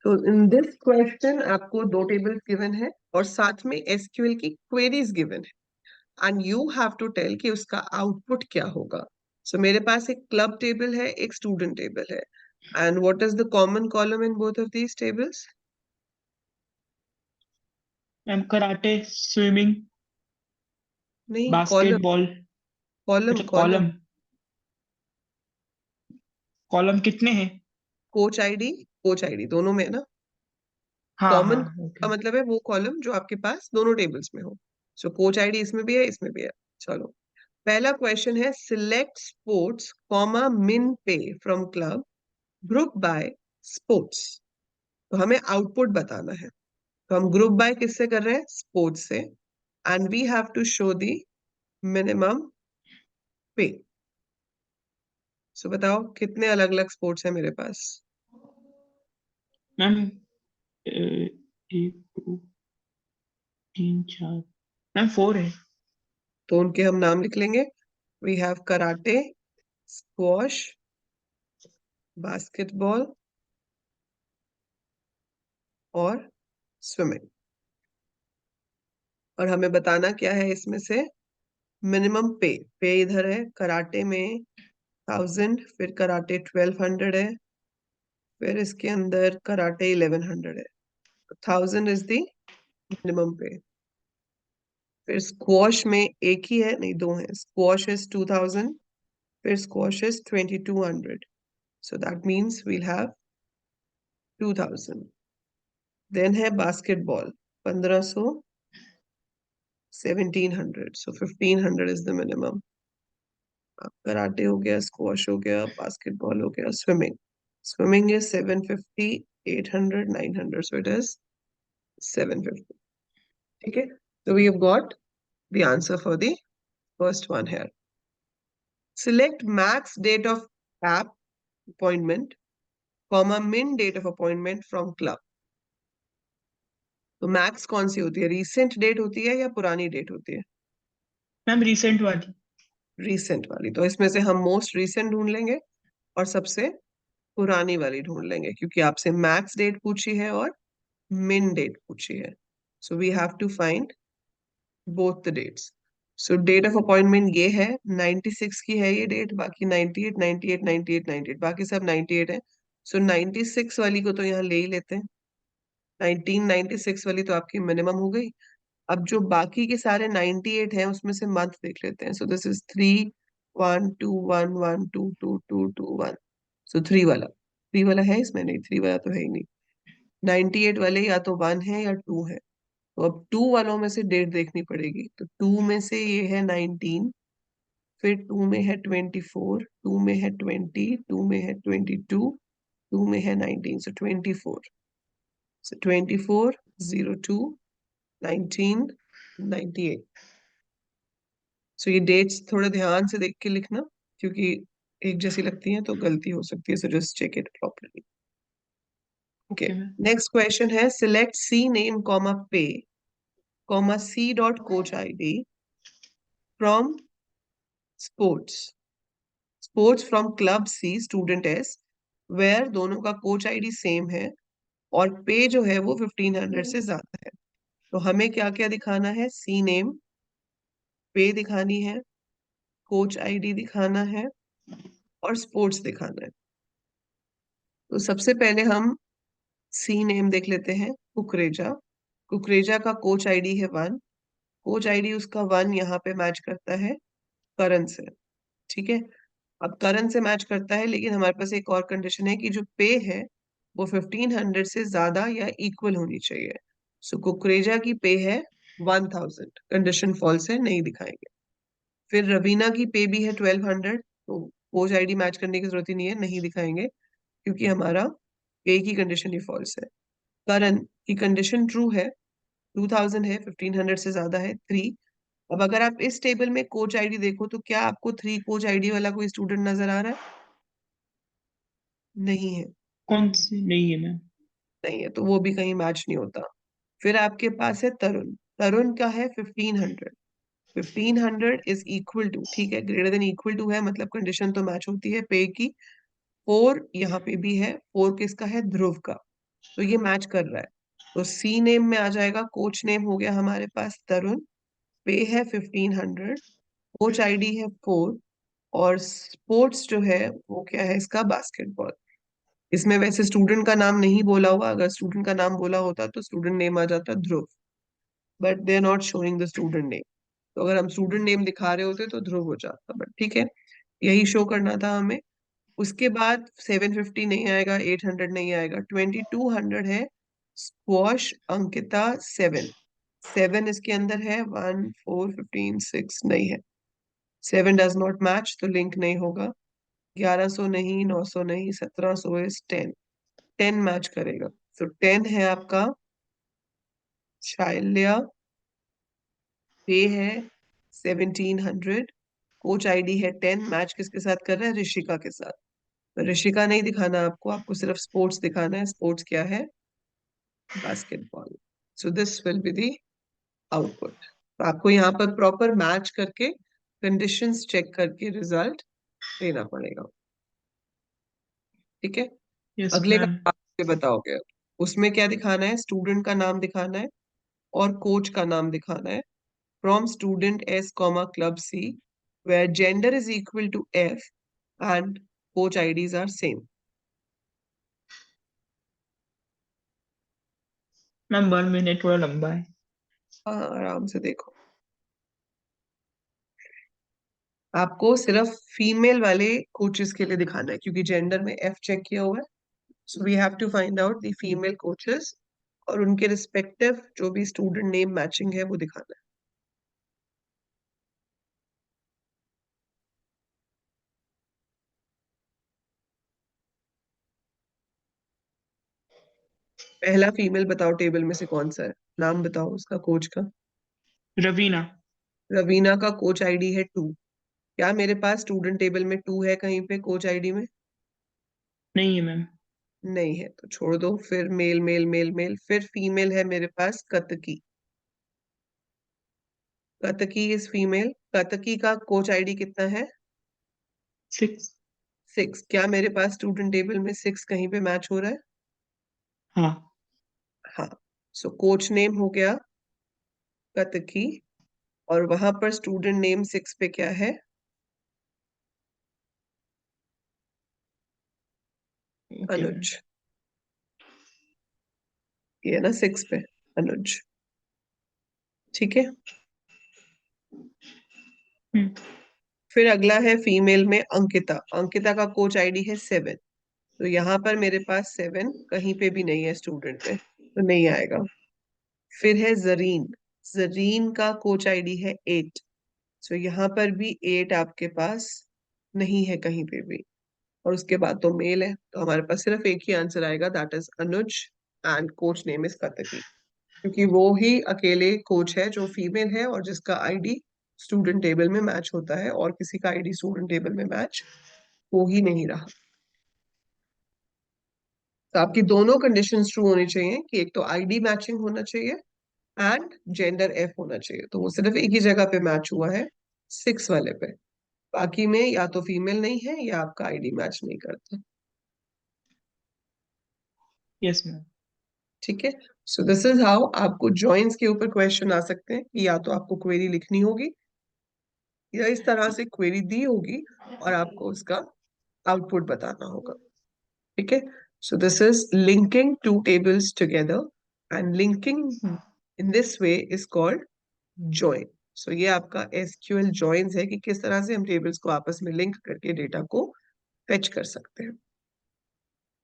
तो in this question आपको दो टेबल्स गिवन है और साथ में एसक्यूएल की क्वेरीज गिवन है and you have to tell कि उसका आउटपुट क्या होगा. सो मेरे पास एक क्लब टेबल है, एक स्टूडेंट टेबल है. And what is the common column in both of these tables? Ma'am karate, swimming, नहीं, कॉलम. बास्केटबॉल। कॉलम अच्छा कॉलम. कॉलम। कॉलम कितने हैं? कोच आईडी दोनों में है ना. हाँ हाँ कॉमन ओके। का मतलब है वो कॉलम जो आपके पास दोनों टेबल्स में हो. सो कोच आईडी इसमें भी है, इसमें भी है. चलो, पहला क्वेश्चन है सिलेक्ट स्पोर्ट्स कॉमा मिन पे from club group by sports. तो हमें आउटपुट बताना है. तो हम ग्रुप बाय किससे कर रहे हैं? स्पोर्ट्स से. And we have to show the minimum pay. सो बताओ कितने अलग अलग स्पोर्ट्स है मेरे पास? मैम 1 2 3 4। मैम 4 है। तो उनके हम नाम लिख लेंगे. We have karate, squash, basketball और स्विमिंग. और हमें बताना क्या है इसमें से मिनिमम पे. पे इधर है, कराटे में 1000, फिर कराटे 1200 है, फिर इसके अंदर कराटे 1100 है. 1000 इज द मिनिमम पे. फिर स्क्वॉश में एक ही है, नहीं दो है. स्क्वॉश इज 2000, फिर squash is 2200. So that means we'll have 2000. Then है basketball 1500, 1700. So 1500 is the minimum. Karate हो गया, स्क्वॉश हो गया, बास्केटबॉल हो गया, swimming. Swimming is 750, 800, 900. So it is 750. ठीक है. So we have got the answer for the first one here. Select max date of app appointment, comma min date of appointment from club. तो max कौन सी होती है? Recent date होती है या पुरानी डेट होती है? मैम रिसेंट वाली। रीसेंट वाली. तो इसमें से हम मोस्ट रीसेंट ढूंढ लेंगे और सबसे पुरानी वाली ढूंढ लेंगे क्योंकि आपसे मैक्स डेट पूछी है और मिन डेट पूछी है. So we have to find both the dates. So date of appointment ये है, 96 की है ये डेट, बाकी 98, 98, 98, 98, बाकी सब 98 है. सो 96 वाली को तो यहाँ ले ही लेते हैं. 1996 वाली तो आपकी मिनिमम हो गई. अब जो बाकी के सारे 98 हैं उसमें से मंथ देख लेते हैं. सो दिस इज 3 1 2 1 1 2 2 2 2 1. सो थ्री वाला है इसमें? नहीं, थ्री वाला तो है ही नहीं. 98 वाले या तो 1 है या 2 है. तो अब 2 वालों में से डेट देखनी पड़ेगी. तो 2 में से ये है 19, फिर 2 में है 24, 2 में है 20, 2 में है 22, 2 में है 19. सो 24. सो 24, 02, 19, 98. सो ये डेट्स थोड़ा ध्यान से देख के लिखना क्योंकि एक जैसी लगती हैं तो गलती हो सकती है. So just check it properly. Okay. Okay ma'am. Next question है select C name comma pay comma C dot coach ID from sports. Sports from club C student S where दोनों का कोच आईडी सेम है और पे जो है वो 1500 से ज्यादा है. तो हमें क्या क्या दिखाना है? सी नेम, पे दिखानी है, कोच आईडी दिखाना है और स्पोर्ट्स दिखाना है. तो सबसे पहले हम सी नेम देख लेते हैं. कुकरेजा. कुकरेजा का कोच आईडी है 1. कोच आईडी उसका 1 यहाँ पे मैच करता है करण से. ठीक है. अब करण से मैच करता है लेकिन हमारे पास एक और कंडीशन है कि जो पे है वो 1500 से ज्यादा या इक्वल होनी चाहिए. सो कुकरेजा की पे है 1000. कंडीशन फॉल्स है, नहीं दिखाएंगे. फिर रवीना की पे भी है 1200. तो कोच आईडी मैच करने की जरूरत ही नहीं है, नहीं दिखाएंगे क्योंकि हमारा पे की कंडीशन ही फॉल्स है. करण की कंडीशन ट्रू है, 2000 है, 1500 से ज्यादा है 3. अब अगर आप इस टेबल में कोच आईडी देखो तो क्या आपको 3 कोच आईडी वाला कोई स्टूडेंट नजर आ रहा है? नहीं है. कौन सी नहीं है मैम? नहीं है तो वो भी कहीं मैच नहीं होता. फिर आपके पास है तरुण. तरुण का है 1500. 1500 इज इक्वल टू, ठीक है, ग्रेटर देन इक्वल टू है मतलब कंडीशन तो मैच होती है पे की. 4 यहाँ पे भी है. 4 किसका है? ध्रुव का. तो ये मैच कर रहा है। तो सी नेम में आ जाएगा, कोच नेम हो गया हमारे पास तरुण, पे है 1500, कोच आईडी है 4, और स्पोर्ट्स जो है वो क्या है इसका, बास्केटबॉल। इसमें वैसे स्टूडेंट का नाम नहीं बोला हुआ, अगर स्टूडेंट का नाम बोला होता तो स्टूडेंट नेम आ जाता Dhruv, but they are not showing the student name. तो अगर हम स्टूडेंट नेम दिखा रहे होते तो ध्रुव हो जाता, बट ठीक है, यही शो करना था हमें। उसके बाद 750 नहीं आएगा, 800 नहीं आएगा, 2200 है स्क्वॉश अंकिता 7। 7 इसके अंदर है, 1 4 15 6 नहीं है, 7 डज नॉट मैच, तो लिंक नहीं होगा। 1100 नहीं, 900 नहीं, 1700 इज 10, 10 मैच करेगा। तो 10 है आपका शाइल्या, पे है 1700, कोच आईडी है 10, मैच किसके साथ कर रहा है, ऋषिका के साथ। तो ऋषिका नहीं दिखाना आपको, आपको सिर्फ स्पोर्ट्स दिखाना है। स्पोर्ट्स क्या है, basketball. So this will be the output. तो आपको यहाँ पर प्रॉपर मैच करके कंडीशंस चेक करके रिजल्ट देना पड़ेगा, ठीक है। यस अगले का मैम। आप मुझे बताओगे, उसमें क्या दिखाना है, स्टूडेंट का नाम दिखाना है और कोच का नाम दिखाना है। From student S comma club C, where gender is equal to F and coach IDs are same. Ma'am 1 minute थोड़ा लंबा है। हाँ, आराम से देखो। आपको सिर्फ फीमेल वाले कोचेस के लिए दिखाना है, क्योंकि जेंडर में एफ चेक किया हुआ है। So we have to find out the female coaches और उनके रिस्पेक्टिव जो भी स्टूडेंट नेम मैचिंग है वो दिखाना है। पहला फीमेल बताओ टेबल में से कौन सा है, नाम बताओ उसका कोच का। रवीना। रवीना का कोच आईडी है 2। क्या मेरे पास स्टूडेंट टेबल में 2 है कहीं पे कोच आईडी में? नहीं है मैम। नहीं है, तो छोड़ दो। फिर मेल मेल मेल मेल, फिर फीमेल है मेरे पास कतकी। कतकी इज फीमेल, कतकी का कोच आईडी कितना है? 6। 6। क्या मेरे पास स्टूडेंट टेबल में 6 कहीं पे मैच हो रहा है? हाँ। हाँ। सो कोच नेम हो गया कतकी, और वहां पर स्टूडेंट नेम 6 पे क्या है? Okay ma'am. अनुज। ये है ना 6 पे, अनुज, ठीक है। हम्म। फिर अगला है फीमेल में अंकिता। अंकिता का कोच आईडी है 7। तो यहाँ पर मेरे पास 7 कहीं पे भी नहीं है स्टूडेंट में, तो नहीं आएगा। फिर है जरीन। जरीन का कोच आईडी है 8। सो यहाँ पर भी 8 आपके पास नहीं है कहीं पे भी, और उसके बाद तो मेल है, तो हमारे पास सिर्फ एक ही आंसर आएगा, that is Anuj, and coach name is Katki, क्योंकि वो ही अकेले कोच है जो फीमेल है और जिसका आईडी स्टूडेंट टेबल में मैच होता है, और किसी का आईडी स्टूडेंट टेबल में मैच हो ही नहीं रहा। तो आपकी दोनों कंडीशंस ट्रू होनी चाहिए, कि एक तो आईडी मैचिंग होना चाहिए एंड जेंडर एफ होना चाहिए। तो वो सिर्फ एक ही जगह पे मैच हुआ है, 6 वाले पे। बाकी में या तो फीमेल नहीं है या आपका आईडी मैच नहीं करता, यस मैम। ठीक है। सो दिस इज हाउ आपको जॉइंस के ऊपर क्वेश्चन आ सकते हैं, कि या तो आपको क्वेरी लिखनी होगी या इस तरह से क्वेरी दी होगी और आपको उसका आउटपुट बताना होगा, ठीक है। So this is linking two tables together, and linking in this way is called join. So ये आपका एसक्यूएल जॉइंस है, कि किस तरह से हम टेबल्स को आपस में लिंक करके डेटा को फेच कर सकते हैं।